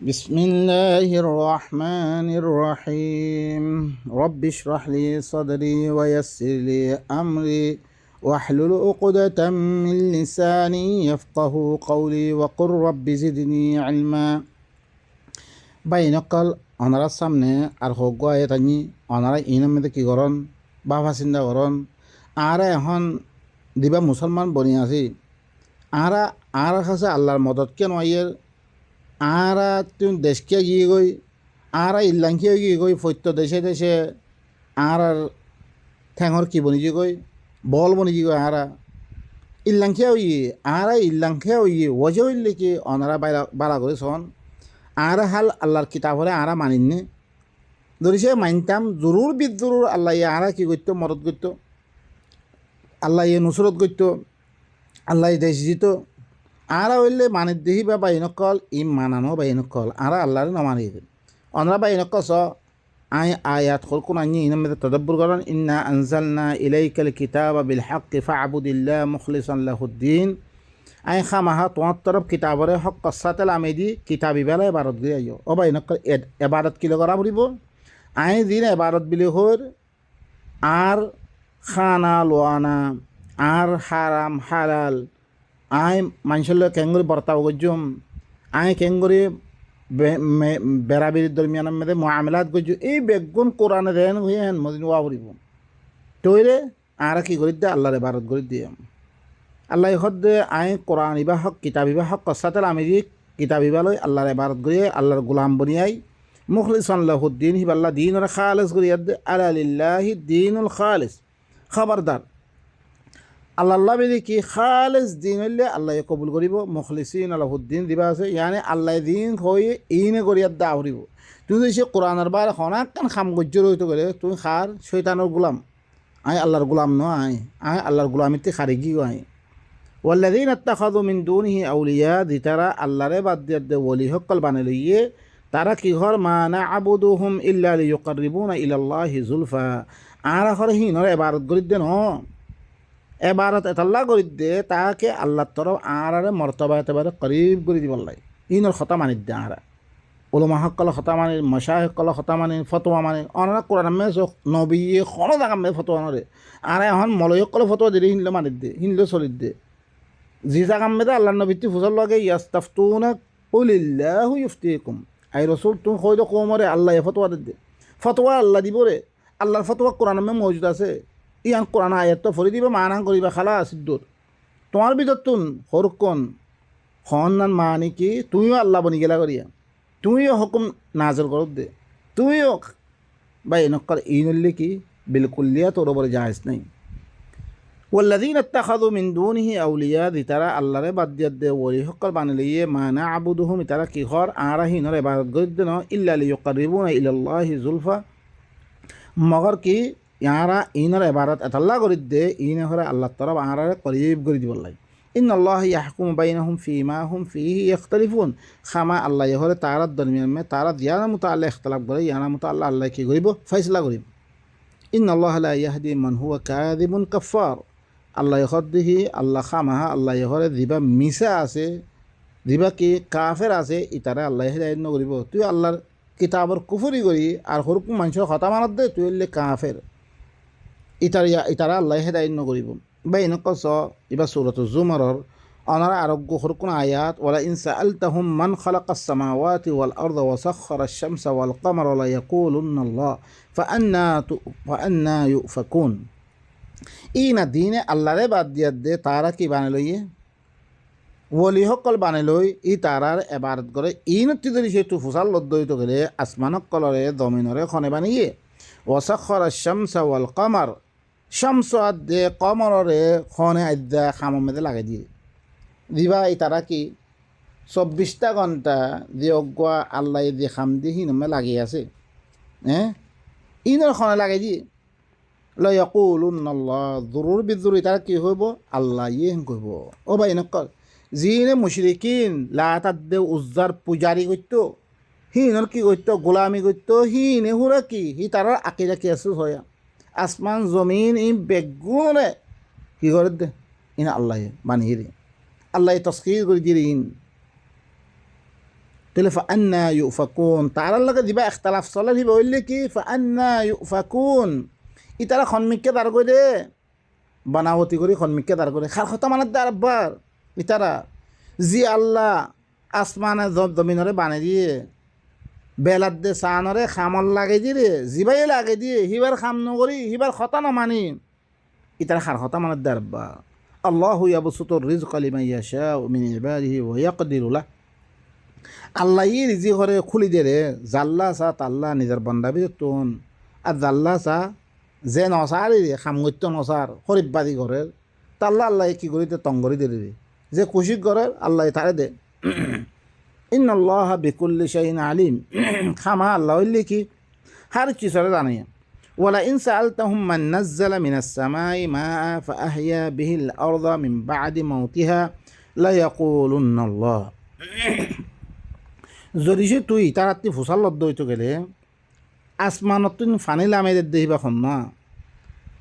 بسم الله الرحمن الرحيم رب اشرح لي صدري ويسر لي أمري واحلل عقدة من لساني يفقه قولي وقل رب زدني علما বাইনকাল অনারার সামনে আর হোক আয়তানি অনারা ইনার মধ্যে কী করন বাবা চিন্তা করন আর এখন দিবা মুসলমান বনি আছি আর কাছে আল্লাহর মদত কেন আইয়ের আরা তুমি দেশকে গিয়ে গই আরা ইল্লাংখিয়ে গিয়ে গই ফৈত্য দেশে দেশে আর ঠেঙর কি বনি যে গই বল বনি যে গই আরা ইল্লাংখিয়া হইয়ে আরা ইল্লাংখিয়া হইয়ে ওজে হইলে কি অনারা বালা করে শোন আর হাল আল্লাহর কিতাবরে আরা মানিননে ধরিছে মানতাম জরুর বিদুরুর আল্লাহ ইয়ে আরা কি করতো মরদ করতো আল্লাহ ইয়ে নুসরত করতো আল্লাহ দেশ দিত আরা হইলে মানে দেহি বা বাইনকল ই মানানো বাইনকল আরা আল্লাহর নমানি অনরা বাইনকল স আই আয়াত খল কোন আনি ইনাম তদব্বুর করেন ইন্না আনজালনা ইলাইকাল কিতাবা বিল হাক্কি ফা'বুদিল্লাহ মুখলিসান লাহুদ্দিন আই খামাহা তোমার তরফ কিতাবরে হক কসাতেল আমেদি কিতাবি বেলা এবারত গিয়ে আইও ও বাইনকল এবারত কিলো করা পড়িব আই দিন এবারত বিলি হর আর খানা লোয়ানা আর হারাম হালাল আই মানুষের কেঙ্গুরি বর্তাব গজ্জুম আই কেঙ্গুরি বেড়াবির দরমিয়ানের মধ্যে মামলাত গজ্জু এই বেগুন কোরআনে দেন হয়ে হেন মদিন ওয়া করিব তৈরে আর কি করি দে আল্লাহরে ভারত করে দিয়ে আল্লাহ হদ দে আই কোরআন ইবা হক কিতাব ইবা হক কসাতেল আমি কিতাব ইবা লই আল্লাহরে ভারত করিয়ে আল্লাহর গোলাম বনিয়াই মুখলিসান লাহুদ্দিন হিবাল্লাহ দিন ওরা খালেস করিয়া দে আলালিল্লাহি দিনুল খালেস খবরদার আল্লাহ বেদি কি খালেস দিন হইলে আল্লাহ কবুল করিব মুখলিসিন আলাহুদ্দিন দিবা আছে ইয়ানি আল্লাহ দিন হয়ে ইনে করিয়ার দা হরিব তুমি সে কোরআনের বার খনাক কান খাম গজ্য রইতে করে তুমি খার শৈতানের গোলাম আই আল্লাহর গোলাম ন আই আল্লাহর গোলামিতে খারে গি আই ওয়াল্লাযীন ইত্তাখাযু মিন দুনিহি আউলিয়া দিতারা আল্লাহরে বাদ দিয়ে দে ওলি হকল বানাই লইয়ে তারা কি ঘর মা না'বুদুহুম ইল্লা লিয়ুকাররিবুনা ইলাল্লাহি যুলফা আর হর হিনর ইবাদত করি দেন এবারত এতাল্লা করি দে তাকে আল্লাহর তরফ আর মর্তবা এতেবারে করিব করে দিব লাই ইনর খতা মানি দে আর উলমা সকল খতা মানি মশা সকল খতা মানি ফতোয়া মানি অনারা কোরআন মে নবী কোনো জায়গা মে ফতোয়া নরে আর এখন মলয় সকল ফতোয়া দিলে হিনলে মানি দে হিনলে চলি দে যি জায়গা মেদে আল্লাহ নবীতি ফুসল লাগে ইয়াস্তাফতুনা কুলিল্লাহু ইফতিকুম আই রসুল তুমি কইতো কোমরে আল্লাহ ফতোয়া দে ফতোয়া আল্লাহ দিবরে আল্লাহর ফতোয়া কোরআন মে মজুদ আছে ইয়ান কোরআন আয়াত ফরি দিবা মানা করিবা খালা সিদ্ধর তোমার ভিতর তুন হরকন খনান মানি কি তুমিও আল্লাহ বনি গেলা করিয়া তুমিও হুকুম নাজল করত দে তুমিও বা এনেকর ইনল্লে কি বিলকুল্লিয়া তোর ওপরে জাহেজ নাই ওয়াল্লাযীনা ইত্তাখাযু মিন দুনিহি আউলিয়া দিতারা আল্লাহরে বাদ দিয়া দে ওলি হকল বানাই লইয়ে মা না'বুদুহুম তারা কি হর আরাহিনর ইবাদত করিত ন ইল্লা লিয়ুকাররিবুনা ইলাল্লাহি যুলফা মগর কি ইয়ারা ইনর ইবাদত আল্লাহ করি দে ইনে হরে আল্লাহর তরফ আরারে করিব করে দিব লাই ইন্নাল্লাহা ইয়াহকুমু বাইনাহুম ফীমা হুম ফীহি ইখতালিফুন খামা আল্লাহ হরে তারার দরমিয়ান মে তারা দিয়ানা মুতাআল্লা ইখতিলাফ করে ইয়ানা মুতাআল্লা আল্লাহ কি করিব ফয়সালা করিব ইন্নাল্লাহা লা ইয়াহদি মান হুয়া কাযিবুন কাফফার আল্লাহ হদ্দিহি আল্লাহ খামাহা আল্লাহ হরে দিবা মিসা আছে দিবা কি কাফের আছে ইতারা আল্লাহ হেদায়েত নকরিব তুই আল্লাহর কিতাবর কুফরি করি আর হরকুম মানুষের কথা মানত দে তুই হইলে কাফের ইতারা আল্লাহ হেদায়েত নকরিব বা এনেকুৱা চ ইবা সূরাতুজ জুমাৰৰ অনারা আরোগ্য হরকুন আয়াত ওয়ালা ইন সাআলতাহুম মান খালাকাস সামাওয়াতি ওয়াল আরদা ওয়া সাখখারাশ শামসা ওয়াল কামারা লা ইয়াকুলুন্নাল্লাহ ফাআন্না ইউফাকুন ইনা দিনে আল্লাহরে বাদ দিয়া দে তারা কি বানাই লইয়ে ওলি সকল বানাই লই ই তারার এবারত করে ইনতি যদি সেতু ফুসাল লদ্দইত গেলে আসমানক কলরে জমিনরে খনে বানিয়ে ওয়াসাখরাশ শামসা ওয়াল কামার শামস দে কমরে খনে আদ্যা খামর মেদে লাগাই দিয়ে দিবা ই তারা কি 24টা ঘন্টা দিয়ে অগুয়া আল্লাহ দিয়ে খাম দিয়ে হিনমে লাগিয়ে আছে ইনর খনে লাগাই দিয়ে লায়াকুলুন্নাল্লাহ জরুর বিজরুরি তারা কি হইব আল্লাহ ইয়ে কইব ও ভাই নকল যিনে মুশরিকিন লাতাত দে উজ্জার পূজারি করতো হিনর কি করতো গোলামি করতো হিনে হুরা কি হি তারার আকিদা কি আছে হয়া আসমান জমিন ই বেগুনে কি করে দে ইন আল্লাহ বানিয়ে দে আল্লাহ তসকির করে দিয়ে ইন তাহলে ফাআন্না ইউফাকুন তারার লগে দিবা ইখতিলাফ চলে দিবা হইলে কি ফাআন্না ইউফাকুন ইতারা সন্মিককে দাঁড় করে বানাবতি করে সন্মিককে দাঁড় করে খার কথা মানে দাঁড় আব্বার ইতারা জি আল্লাহ আসমানে জমিনরে বানে দিয়ে বেলার দে চানরে খামল লাগে দিয়ে জিবাই লাগে দিয়ে হিবার খাম নকরি হিবার কথা নমানি ইতারা খার কথা মানে দাঁড় আব্বা আল্লাহু ইয়াবসুতুর রিজকা লিমান ইয়াশাউ মিন ইবাদিহি ওয়া ইয়াকদিরু লাহ আল্লাহ ই রিজি করে খুলি দে জাল্লা চা তাল্লা নিজের বন্দাবি তোন আর জাল্লা চা যে নসার খামগত্য নসার হরিবাদী ঘরের তাল্লা আল্লাহ কি করি তঙ্গরি দে যে খুশি ঘরের আল্লাহ তারে দে ইন্নাল্লাহ বিকুল্লি শাইইন আলিম খামা আল্লাহ হইলে কি হার চিজরে জানে ওয়ালা ইন সাআলতাহুম মান নাযালা মিনাস সামাই মাআ ফাআহইয়া বিহিল আরদা মিন বা'দি মাউতিহা লা ইয়াকুলুন্নাল্লাহ যদি সে তুই তারাত্তি ফুসাল লদ্দ হইতে গেলে আসমানত তুই ফানি লামেদের দেহিবা খন না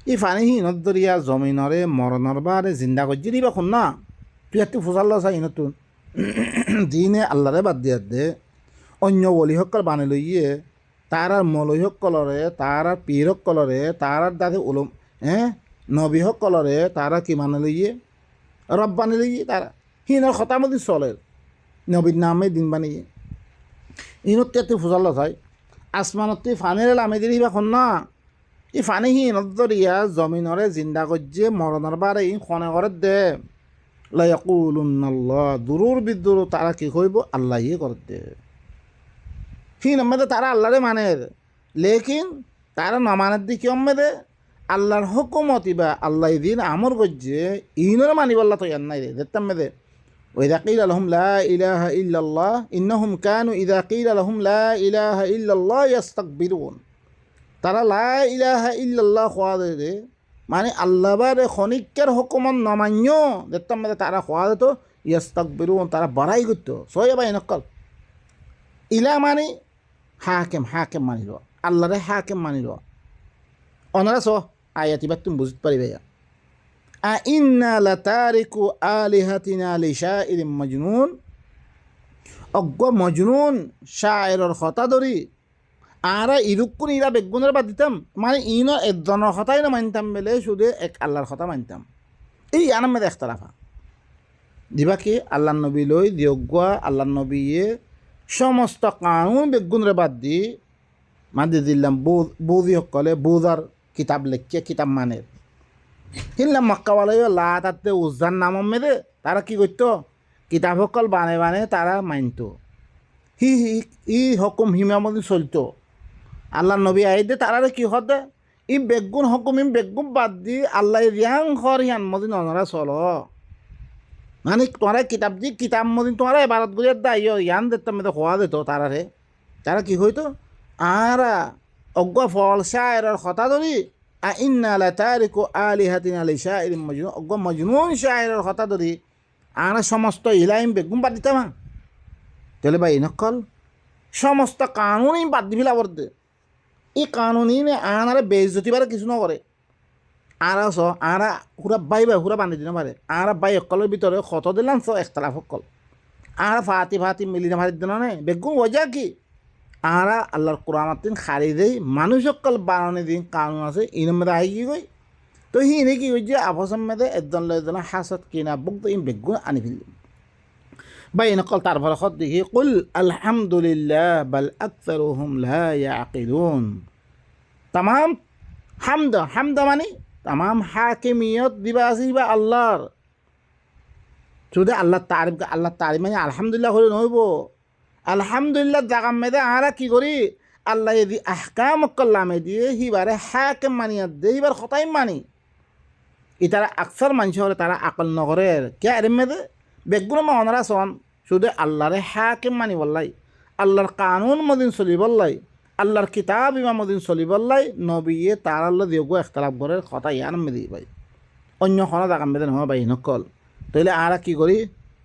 এই ফানি হিনত দরিয়া জমিনরে মরণর বারে জিন্দা করছি দিবা খন না তুই একটি ফুসাল লসা নতুন দিনে আল্লাহরে বাদ দিয়া দে অন্য বলি সকল বানি লইয়ে তার আর মলই সকলরে তার আর পীর সকলরে তার আর দাদে উলম নবী সকলরে তারা কি মানে লইয়ে রব বানি লইয়ে তারা হিনের খতামতি চলে নবীর নামে দিন বানিয়ে ইনতে ফুজাল হয় আসমানতে ফানিরে লামে দিলি বা না ই ফানি হি নদরিয়া জমিনরে জিন্দা করছে মরণের বারে ই খনে করে দে লায়াকুলুন্নাল্লাহ দুরুর বিদুর তারা কি কইব আল্লাহ ইয়ে করে দে হি নম্মদে তারা আল্লাহরে মানে লেকিন তারা নমানের দিকে অম্মেদে আল্লাহর হুকুমত ইবা আল্লাহ দিন আমর করছে ইনরে মানিবাল্লা তো ইয়ার নাই রে দেখতাম মেদে وإذا قيل لهم لا إله إلا الله إنهم كانوا إذا قيل لهم لا إله إلا الله يستكبرون তারা লা ইলাহা ইল্লাল্লাহ খোয়াদে মানে আল্লাহ বারে খনিকের হুকুমত নমান্য দেখতাম মানে তারা খোয়াদে তো ইয়াস্তাকবিরুন তারা বাড়াই করতো সয় বাই নকল ইলা মানে হাকেম মানিল আল্লাহরে হাকেম মানিল অনারা স আয়াতিবার তুমি বুঝতে পারিবে আইন্না লাতারিকু আলিহাতিনা লিশাইরিন মাজনুন অজ্ঞ মজনুন শায়েরর কথা ধরি আর ইরুকুন ইরা বেগুনের বাদ দিতাম মানে ইনো একজনের কথাই না মানতাম বলে শুধু এক আল্লাহর কথা মানতাম এই আনার মেয়েদের একতলাফা দিবা কি আল্লাহ নবী লই দিয়গুয়া আল্লাহ নবীয়ে সমস্ত কানুন বেগুনের বাদ দি মাদি দিলাম বৌদি সকলে বৌদার কিতাব লেখিয়ে কিতাব মানের হিনলাম মক্কাওয়ালাই লাতে উজ্জান নাম মেদে তারা কি করতো কিতাব সকল বানে তারা মানত ই হকুম হিমামদি চলতো আল্লাহ নবী আইদে তারা কি হতে ই বেগুন হকুম ই বেগুন বাদ দি আল্লাহ রিয়াং হর হিয়ান মদিন অনরা চল মানে তোমার কিতাব দি কিতাব মদিন তোমার এবারত গুলিয়ে দায় ইয়ান দেখতাম মেদে হওয়া দিত তারারে তারা কি হইতো আর অজ্ঞ ফল শায়ের কথা ধরি আইন্না লাতারিকু আলিহাতিনা লিশাইরিন মাজনুন অজ্ঞ মজনুন শায়ের কথা ধরি আর সমস্ত ইলাইম বেগুন বাদ দিতাম তাহলে ভাই নকল সমস্ত কানুনই বাদ দি ফেলা বর্দে এই কানুনই আনারে বেইজ্জতিবার কিছু নকরে আর আরা পুরা বাই পুরা বান্ধি দিন পারে আর বাই সকলের ভিতরে কত দিলাম সব একতলাফ সকল আর ফাতি মিলি না ভারি দিন নে বেগুন ওজা কি আরা আল্লাহর কোরআন খারি দেই মানুষ সকল বানানি দিন কানুন আছে ইনের মধ্যে আই কি কই তো হিনে কি হয়েছে আপসের মধ্যে একজন লয়জন হাসত কিনা বুক তো ইন বেগুন আনি ফেললি বাই নকল তার ভরসত দেখি কুল আলহামদুলিল্লাহ বাল আকসারুহুম লা ইয়াকিলুন তামাম হামদ মানে তামাম হাকিমিয়ত দিবা আছে দিবা আল্লাহর শুধু আল্লাহ তারিফ মানে আলহামদুলিল্লাহ হলে নইব আলহামদুলিল্লাহ জাগাম মেদে আরা কি করি আল্লাহ যদি আহকাম কল্লামে দিয়ে হিবারে হাকেম মানিয়াত দে হিবার কথাই মানি ইতারা আকসার মানুষ হলে তারা আকল নগরে কে আরে মেদে বেগুন মনরা সন শুধু আল্লাহরে হাকেম মানি বললাই আল্লাহর কানুন মদিন চলি বললাই আল্লাহর কিতাব ইমা মদিন চলি বললাই নবীয়ে তার আল্লাহ দিয়েগো একতলাফ করে কথা ইয়ান মেদি ভাই অন্য খনা জাগাম মেদে নহয় ভাই নকল তাইলে আরা কি করি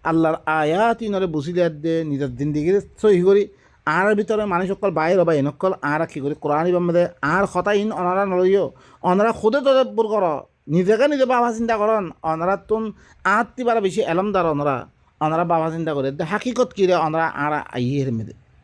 আল্লাহর আয়াত ইনরে বুঝি দে নিজের জিন্দিগির সহি করি আর ভিতরে মানুষ সকল বাইর বা এনেকল আর কি করি কোরআন ইবামে আর কথা ইন অনারা নলইও অনারা খুদে তদব্বর কর নিজেকে নিজে বাবা চিন্তা করন অনারা তুন আত্মীবার বেশি এলমদার অনরা ওনারা বাবা চিন্তা করে হাকিকত কিরে ওনারা আর আইয়ের মেদে